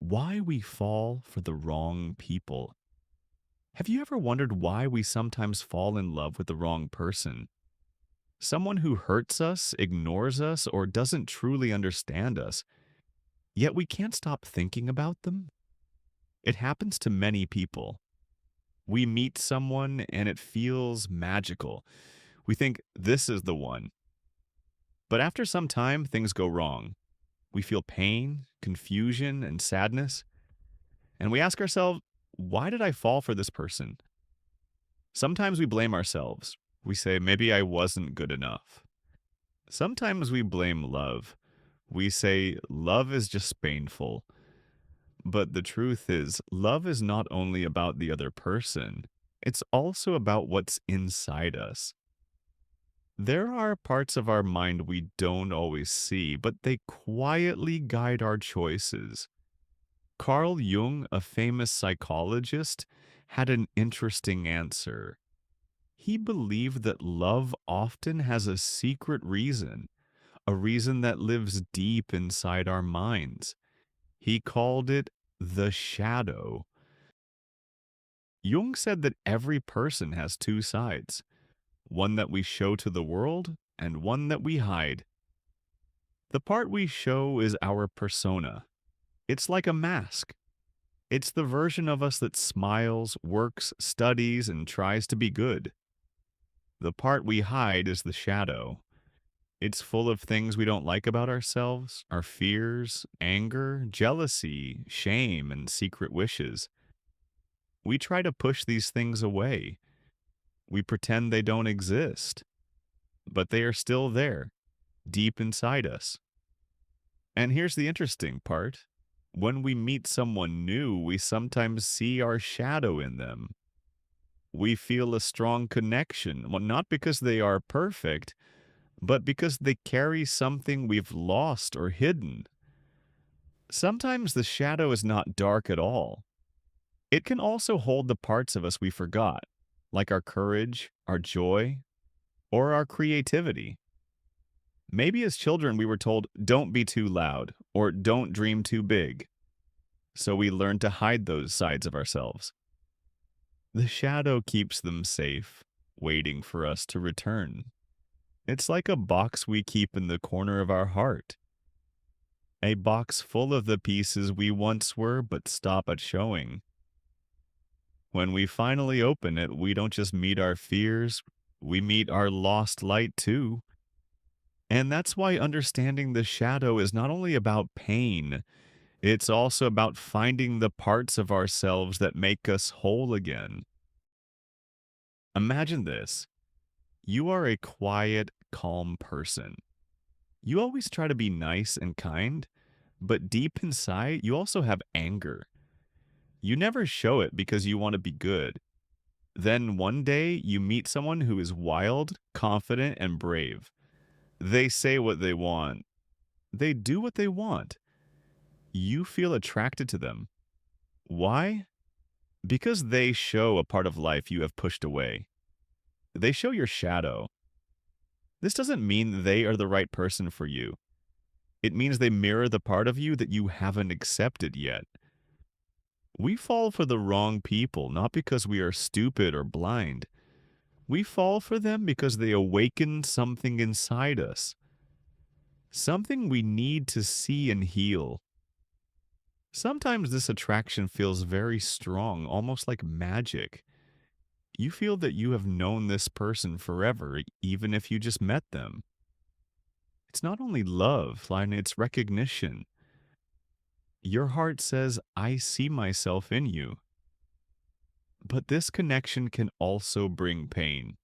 Why we fall for the wrong people. Have you ever wondered why we sometimes fall in love with the wrong person? Someone who hurts us, ignores us, or doesn't truly understand us, yet we can't stop thinking about them? It happens to many people. We meet someone and it feels magical. We think this is the one. But after some time, things go wrong. We feel pain, confusion, and sadness. And we ask ourselves, why did I fall for this person? Sometimes we blame ourselves. We say, maybe I wasn't good enough. Sometimes we blame love. We say, love is just painful. But the truth is, love is not only about the other person, it's also about what's inside us. There are parts of our mind we don't always see, but they quietly guide our choices. Carl Jung, a famous psychologist, had an interesting answer. He believed that love often has a secret reason, a reason that lives deep inside our minds. He called it the shadow. Jung said that every person has two sides, one that we show to the world and one that we hide. The part we show is our persona. It's like a mask. It's the version of us that smiles, works, studies, and tries to be good. The part we hide is the shadow. It's full of things we don't like about ourselves, our fears, anger, jealousy, shame, and secret wishes. We try to push these things away. We pretend they don't exist, but they are still there, deep inside us. And here's the interesting part. When we meet someone new, we sometimes see our shadow in them. We feel a strong connection, well, not because they are perfect, but because they carry something we've lost or hidden. Sometimes the shadow is not dark at all. It can also hold the parts of us we forgot, like our courage, our joy, or our creativity. Maybe as children we were told, don't be too loud, or don't dream too big. So we learn to hide those sides of ourselves. The shadow keeps them safe, waiting for us to return. It's like a box we keep in the corner of our heart. A box full of the pieces we once were but stop at showing. When we finally open it, we don't just meet our fears, we meet our lost light too. And that's why understanding the shadow is not only about pain, it's also about finding the parts of ourselves that make us whole again. Imagine this. You are a quiet, calm person. You always try to be nice and kind, but deep inside, you also have anger. You never show it because you want to be good. Then one day, you meet someone who is wild, confident, and brave. They say what they want. They do what they want. You feel attracted to them. Why? Because they show a part of life you have pushed away. They show your shadow. This doesn't mean they are the right person for you. It means they mirror the part of you that you haven't accepted yet. We fall for the wrong people not because we are stupid or blind. We fall for them because they awaken something inside us, something we need to see and heal. Sometimes this attraction feels very strong, almost like magic. You feel that you have known this person forever, even if you just met them. It's not only love, and it's recognition. Your heart says, I see myself in you. But this connection can also bring pain.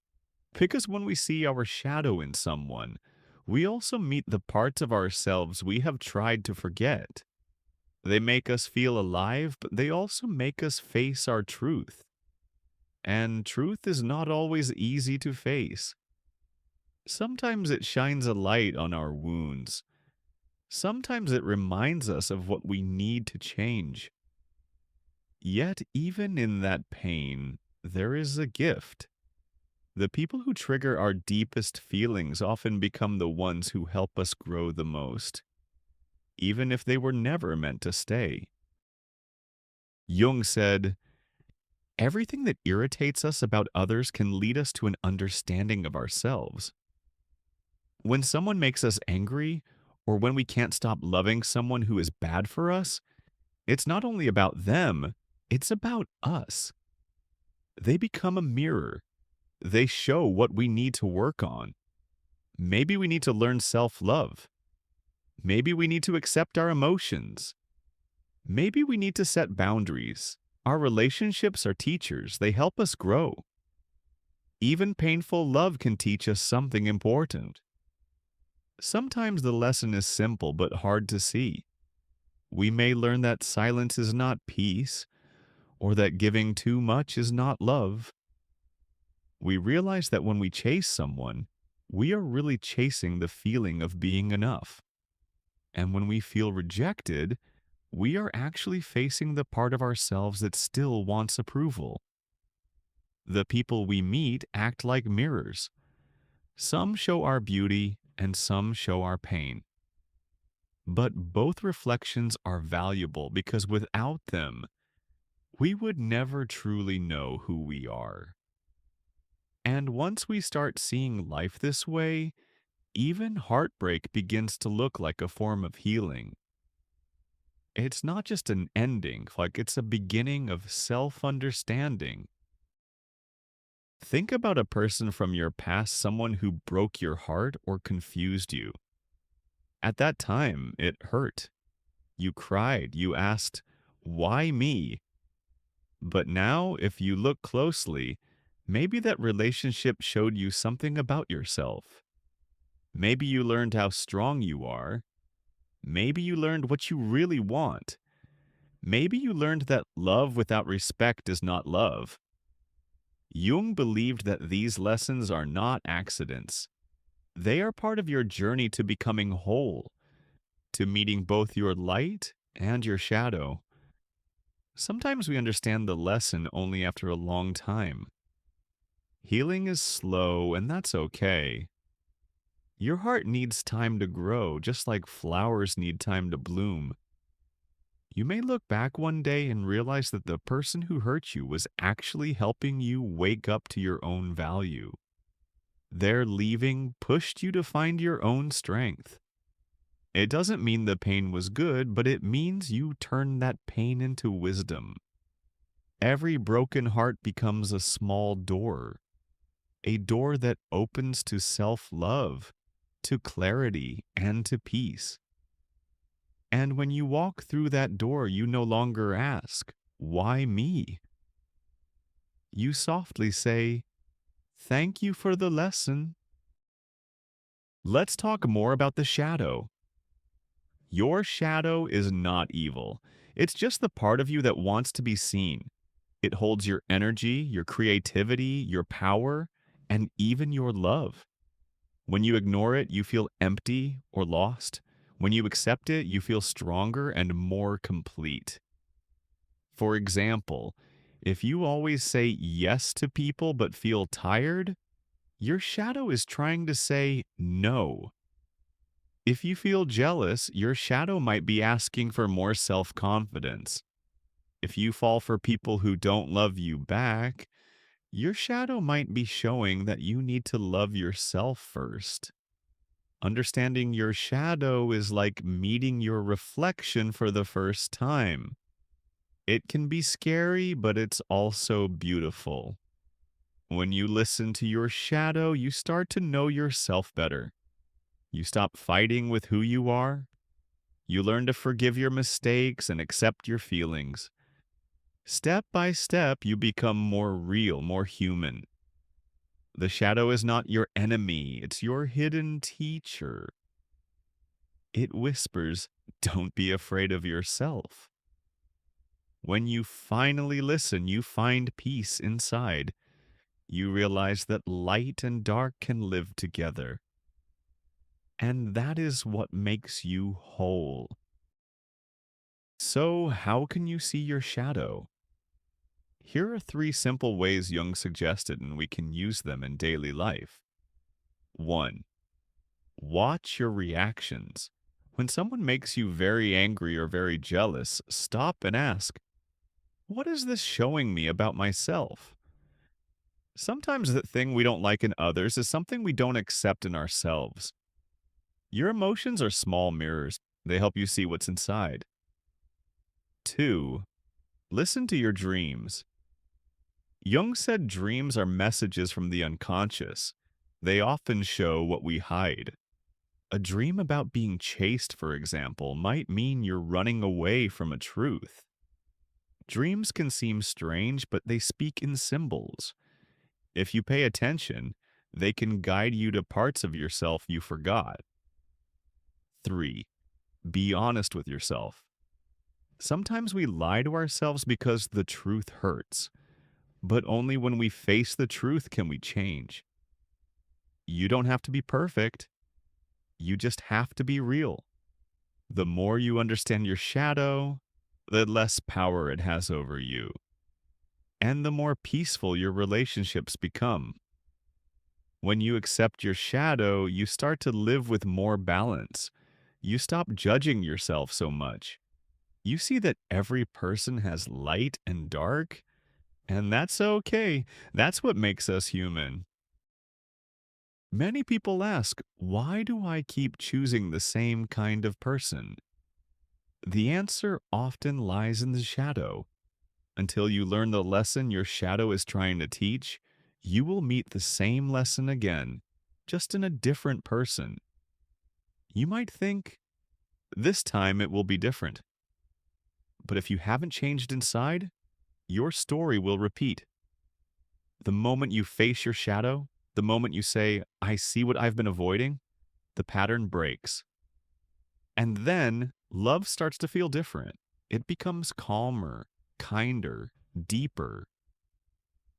Because when we see our shadow in someone, we also meet the parts of ourselves we have tried to forget. They make us feel alive, but they also make us face our truth. And truth is not always easy to face. Sometimes it shines a light on our wounds. Sometimes it reminds us of what we need to change. Yet, even in that pain, there is a gift. The people who trigger our deepest feelings often become the ones who help us grow the most, even if they were never meant to stay. Jung said, everything that irritates us about others can lead us to an understanding of ourselves. When someone makes us angry, or when we can't stop loving someone who is bad for us, it's not only about them, it's about us. They become a mirror. They show what we need to work on. Maybe we need to learn self-love. Maybe we need to accept our emotions. Maybe we need to set boundaries. Our relationships are teachers. They help us grow. Even painful love can teach us something important. Sometimes the lesson is simple but hard to see. We may learn that silence is not peace, or that giving too much is not love. We realize that when we chase someone, we are really chasing the feeling of being enough. And when we feel rejected, we are actually facing the part of ourselves that still wants approval. The people we meet act like mirrors. Some show our beauty and some show our pain. But both reflections are valuable because without them, we would never truly know who we are. And once we start seeing life this way, even heartbreak begins to look like a form of healing. It's not just an ending, like it's a beginning of self-understanding. Think about a person from your past, someone who broke your heart or confused you. At that time, it hurt. You cried, you asked, "Why me?" But now, if you look closely, maybe that relationship showed you something about yourself. Maybe you learned how strong you are. Maybe you learned what you really want. Maybe you learned that love without respect is not love. Jung believed that these lessons are not accidents. They are part of your journey to becoming whole, to meeting both your light and your shadow. Sometimes we understand the lesson only after a long time. Healing is slow, and that's okay. Your heart needs time to grow, just like flowers need time to bloom. You may look back one day and realize that the person who hurt you was actually helping you wake up to your own value. Their leaving pushed you to find your own strength. It doesn't mean the pain was good, but it means you turned that pain into wisdom. Every broken heart becomes a small door, a door that opens to self-love, to clarity, and to peace. And when you walk through that door, you no longer ask, "Why me?" You softly say, "Thank you for the lesson." Let's talk more about the shadow. Your shadow is not evil. It's just the part of you that wants to be seen. It holds your energy, your creativity, your power, and even your love. When you ignore it, you feel empty or lost. When you accept it, you feel stronger and more complete. For example, if you always say yes to people but feel tired, your shadow is trying to say no. If you feel jealous, your shadow might be asking for more self-confidence. If you fall for people who don't love you back, your shadow might be showing that you need to love yourself first. Understanding your shadow is like meeting your reflection for the first time. It can be scary, but it's also beautiful. When you listen to your shadow, you start to know yourself better. You stop fighting with who you are. You learn to forgive your mistakes and accept your feelings. Step by step, you become more real, more human. The shadow is not your enemy, it's your hidden teacher. It whispers, "Don't be afraid of yourself." When you finally listen, you find peace inside. You realize that light and dark can live together. And that is what makes you whole. So, how can you see your shadow? Here are 3 simple ways Jung suggested, and we can use them in daily life. 1. Watch your reactions. When someone makes you very angry or very jealous, stop and ask, What is this showing me about myself? Sometimes the thing we don't like in others is something we don't accept in ourselves. Your emotions are small mirrors. They help you see what's inside. 2. Listen to your dreams. Jung said dreams are messages from the unconscious. They often show what we hide. A dream about being chased, for example, might mean you're running away from a truth. Dreams can seem strange, but they speak in symbols. If you pay attention, they can guide you to parts of yourself you forgot. 3. Be honest with yourself. Sometimes we lie to ourselves because the truth hurts, but only when we face the truth can we change. You don't have to be perfect, you just have to be real. The more you understand your shadow, the less power it has over you, and the more peaceful your relationships become. When you accept your shadow, you start to live with more balance. You stop judging yourself so much. You see that every person has light and dark, and that's okay. That's what makes us human. Many people ask, why do I keep choosing the same kind of person? The answer often lies in the shadow. Until you learn the lesson your shadow is trying to teach, you will meet the same lesson again, just in a different person. You might think, this time it will be different. But if you haven't changed inside, your story will repeat. The moment you face your shadow, the moment you say, I see what I've been avoiding, the pattern breaks. And then love starts to feel different. It becomes calmer, kinder, deeper.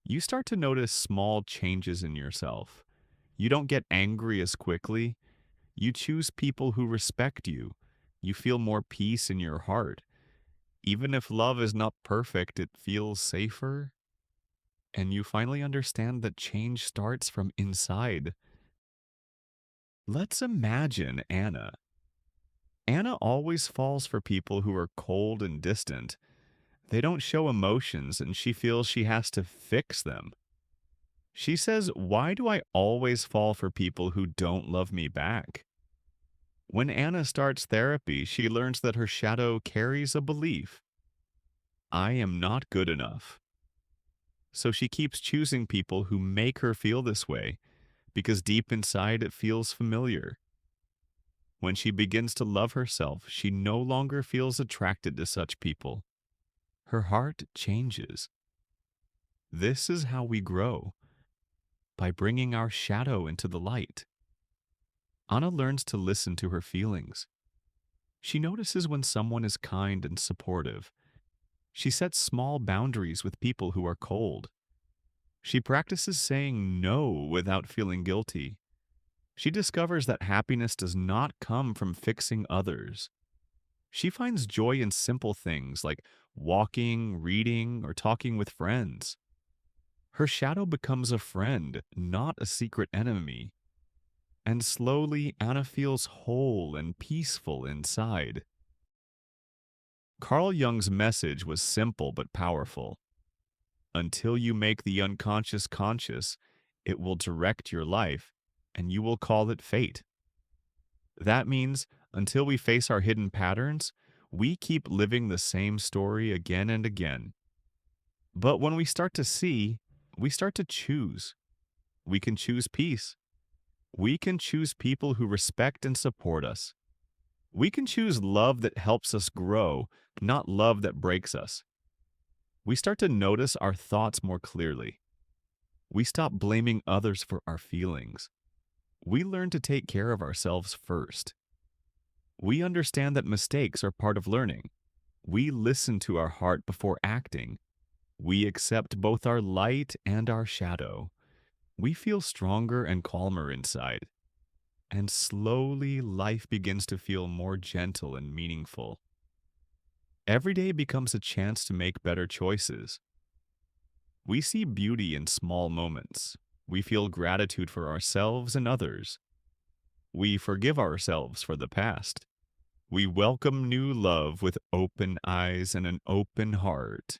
You start to notice small changes in yourself. You don't get angry as quickly. You choose people who respect you. You feel more peace in your heart. Even if love is not perfect, it feels safer. And you finally understand that change starts from inside. Let's imagine Anna. Anna always falls for people who are cold and distant. They don't show emotions, and she feels she has to fix them. She says, why do I always fall for people who don't love me back? When Anna starts therapy, she learns that her shadow carries a belief. I am not good enough. So she keeps choosing people who make her feel this way, because deep inside it feels familiar. When she begins to love herself, she no longer feels attracted to such people. Her heart changes. This is how we grow, by bringing our shadow into the light. Anna learns to listen to her feelings. She notices when someone is kind and supportive. She sets small boundaries with people who are cold. She practices saying no without feeling guilty. She discovers that happiness does not come from fixing others. She finds joy in simple things like walking, reading, or talking with friends. Her shadow becomes a friend, not a secret enemy. And slowly, Anna feels whole and peaceful inside. Carl Jung's message was simple but powerful. Until you make the unconscious conscious, it will direct your life, and you will call it fate. That means, until we face our hidden patterns, we keep living the same story again and again. But when we start to see, we start to choose. We can choose peace. We can choose people who respect and support us. We can choose love that helps us grow, not love that breaks us. We start to notice our thoughts more clearly. We stop blaming others for our feelings. We learn to take care of ourselves first. We understand that mistakes are part of learning. We listen to our heart before acting. We accept both our light and our shadow. We feel stronger and calmer inside. And slowly, life begins to feel more gentle and meaningful. Every day becomes a chance to make better choices. We see beauty in small moments. We feel gratitude for ourselves and others. We forgive ourselves for the past. We welcome new love with open eyes and an open heart.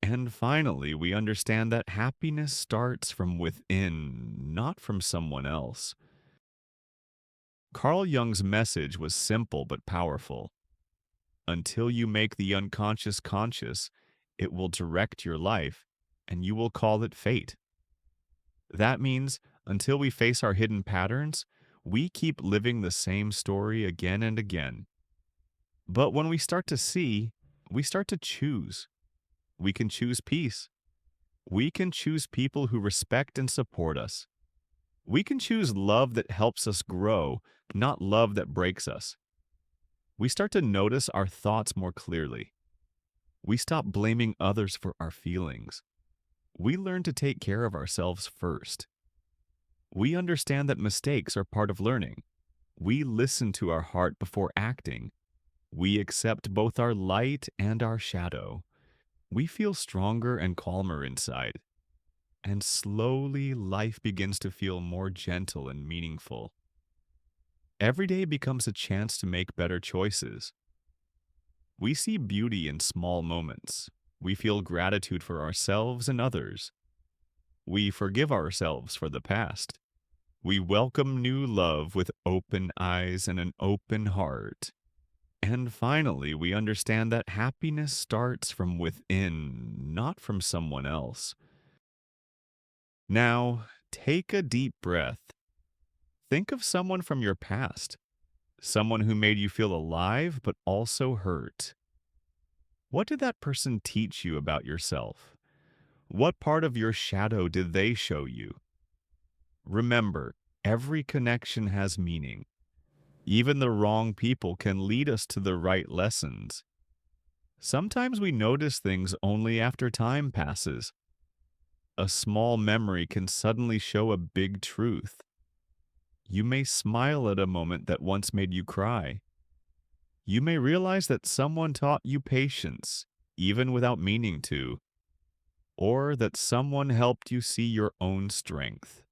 And finally, we understand that happiness starts from within, not from someone else. Carl Jung's message was simple but powerful. Until you make the unconscious conscious, it will direct your life, and you will call it fate. That means until we face our hidden patterns, we keep living the same story again and again. But when we start to see, we start to choose. We can choose peace. We can choose people who respect and support us. We can choose love that helps us grow, not love that breaks us. We start to notice our thoughts more clearly. We stop blaming others for our feelings. We learn to take care of ourselves first. We understand that mistakes are part of learning. We listen to our heart before acting. We accept both our light and our shadow. We feel stronger and calmer inside. And slowly, life begins to feel more gentle and meaningful. Every day becomes a chance to make better choices. We see beauty in small moments. We feel gratitude for ourselves and others. We forgive ourselves for the past. We welcome new love with open eyes and an open heart. And finally, we understand that happiness starts from within, not from someone else. Now, take a deep breath. Think of someone from your past, someone who made you feel alive but also hurt. What did that person teach you about yourself? What part of your shadow did they show you? Remember, every connection has meaning. Even the wrong people can lead us to the right lessons. Sometimes we notice things only after time passes. A small memory can suddenly show a big truth. You may smile at a moment that once made you cry. You may realize that someone taught you patience, even without meaning to, or that someone helped you see your own strength.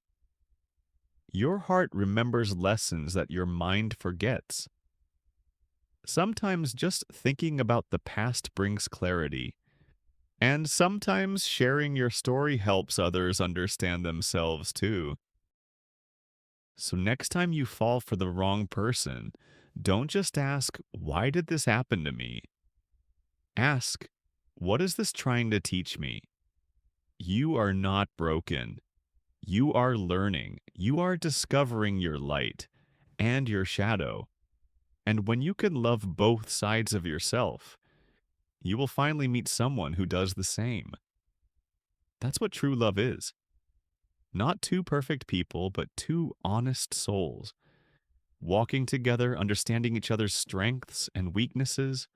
Your heart remembers lessons that your mind forgets. Sometimes just thinking about the past brings clarity, and sometimes sharing your story helps others understand themselves too. So next time you fall for the wrong person, don't just ask, "Why did this happen to me?" Ask, "What is this trying to teach me?" You are not broken. You are learning. You are discovering your light and your shadow. And when you can love both sides of yourself, you will finally meet someone who does the same. That's what true love is. Not two perfect people, but two honest souls, walking together, understanding each other's strengths and weaknesses.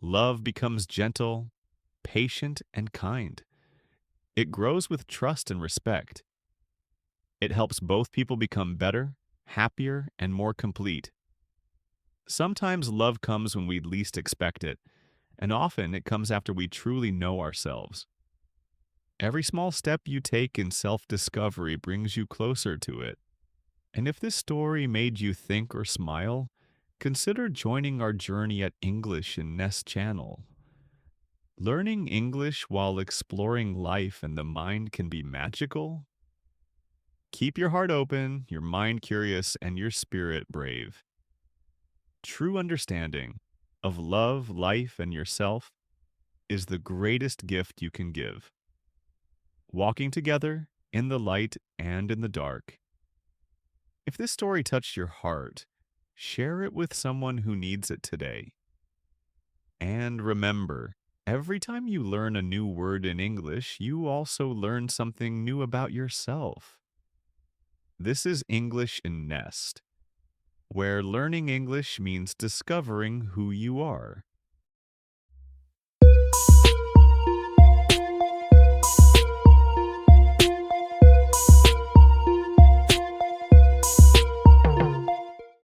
Love becomes gentle, patient, and kind. It grows with trust and respect. It helps both people become better, happier, and more complete. Sometimes love comes when we least expect it, and often it comes after we truly know ourselves. Every small step you take in self-discovery brings you closer to it. And if this story made you think or smile, consider joining our journey at English in Nest Channel. Learning English while exploring life and the mind can be magical. Keep your heart open, your mind curious, and your spirit brave. True understanding of love, life, and yourself is the greatest gift you can give. Walking together in the light and in the dark. If this story touched your heart, share it with someone who needs it today. And remember, every time you learn a new word in English, you also learn something new about yourself. This is English in Nest, where learning English means discovering who you are.